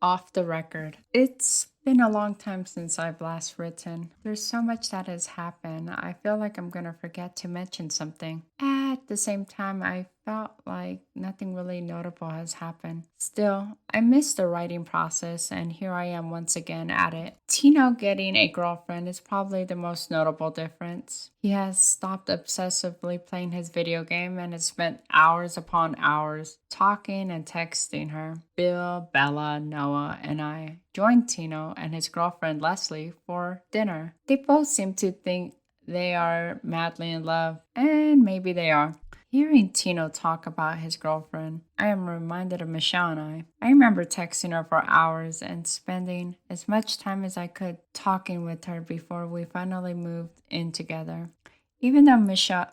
Off the record. It's been a long time since I've last written. There's so much that has happened. I feel like I'm going to forget to mention something. At the same time, I felt like nothing really notable has happened. Still, I miss the writing process, and here I am once again at it. Tino getting a girlfriend is probably the most notable difference. He has stopped obsessively playing his video game and has spent hours upon hours talking and texting her. Bill, Bella, Noah, and I joined Tino and his girlfriend Leslie for dinner. They both seem to think they are madly in love, and maybe they are. Hearing Tino talk about his girlfriend, I am reminded of Michelle and I. I remember texting her for hours and spending as much time as I could talking with her before we finally moved in together. Even though Michelle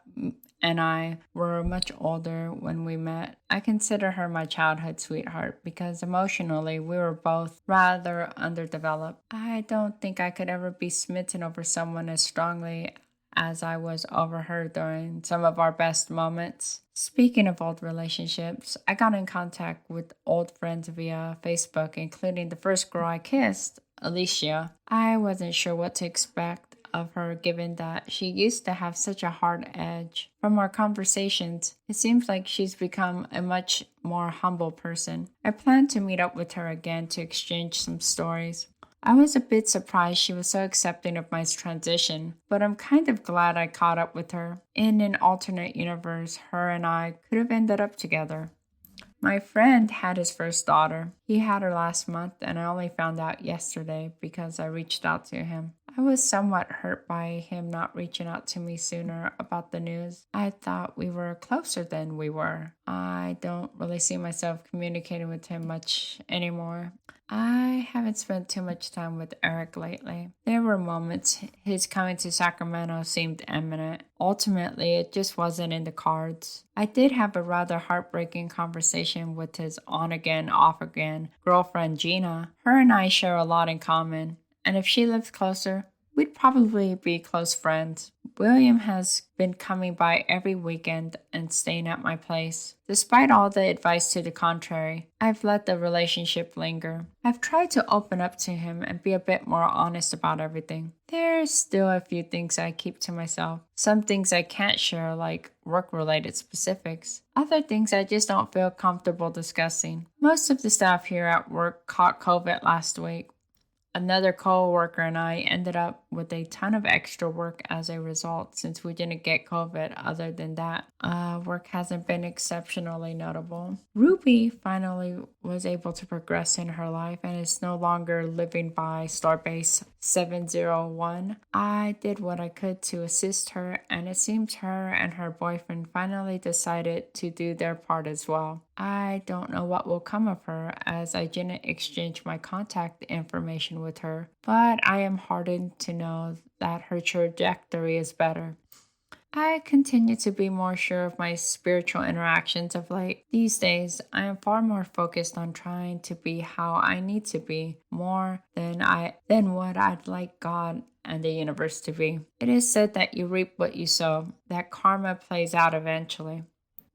and I were much older when we met, I consider her my childhood sweetheart because emotionally we were both rather underdeveloped. I don't think I could ever be smitten over someone as strongly as I was over her during some of our best moments. Speaking of old relationships, I got in contact with old friends via Facebook, including the first girl I kissed, Alicia. I wasn't sure what to expect of her given that she used to have such a hard edge. From our conversations, it seems like she's become a much more humble person. I plan to meet up with her again to exchange some stories. I was a bit surprised she was so accepting of my transition, but I'm kind of glad I caught up with her. In an alternate universe, her and I could have ended up together. My friend had his first daughter. He had her last month, and I only found out yesterday because I reached out to him. I was somewhat hurt by him not reaching out to me sooner about the news. I thought we were closer than we were. I don't really see myself communicating with him much anymore. I haven't spent too much time with Eric lately. There were moments his coming to Sacramento seemed imminent. Ultimately, it just wasn't in the cards. I did have a rather heartbreaking conversation with his on-again, off-again girlfriend Gina. Her and I share a lot in common, and if she lived closer, we'd probably be close friends. William has been coming by every weekend and staying at my place. Despite all the advice to the contrary, I've let the relationship linger. I've tried to open up to him and be a bit more honest about everything. There's still a few things I keep to myself. Some things I can't share, like work-related specifics. Other things I just don't feel comfortable discussing. Most of the staff here at work caught COVID last week. Another co-worker and I ended up with a ton of extra work as a result since we didn't get COVID. Other than that, work hasn't been exceptionally notable. Ruby finally was able to progress in her life and is no longer living by Starbase 701. I did what I could to assist her, and it seems her and her boyfriend finally decided to do their part as well. I don't know what will come of her as I didn't exchange my contact information with her, but I am heartened to know that her trajectory is better. I continue to be more sure of my spiritual interactions of late. These days, I am far more focused on trying to be how I need to be, more than what I'd like God and the universe to be. It is said that you reap what you sow, that karma plays out eventually.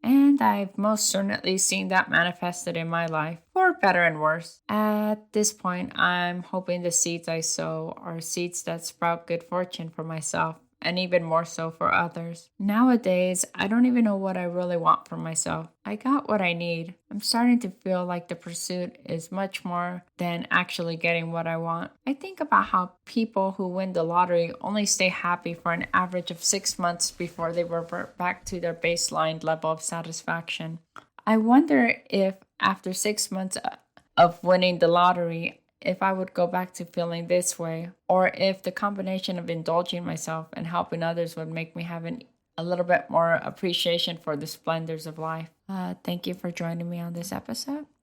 And I've most certainly seen that manifested in my life, for better and worse. At this point, I'm hoping the seeds I sow are seeds that sprout good fortune for myself, and even more so for others. Nowadays, I don't even know what I really want for myself. I got what I need. I'm starting to feel like the pursuit is much more than actually getting what I want. I think about how people who win the lottery only stay happy for an average of 6 months before they revert back to their baseline level of satisfaction. I wonder if after 6 months of winning the lottery, if I would go back to feeling this way, or if the combination of indulging myself and helping others would make me have a little bit more appreciation for the splendors of life. Thank you for joining me on this episode.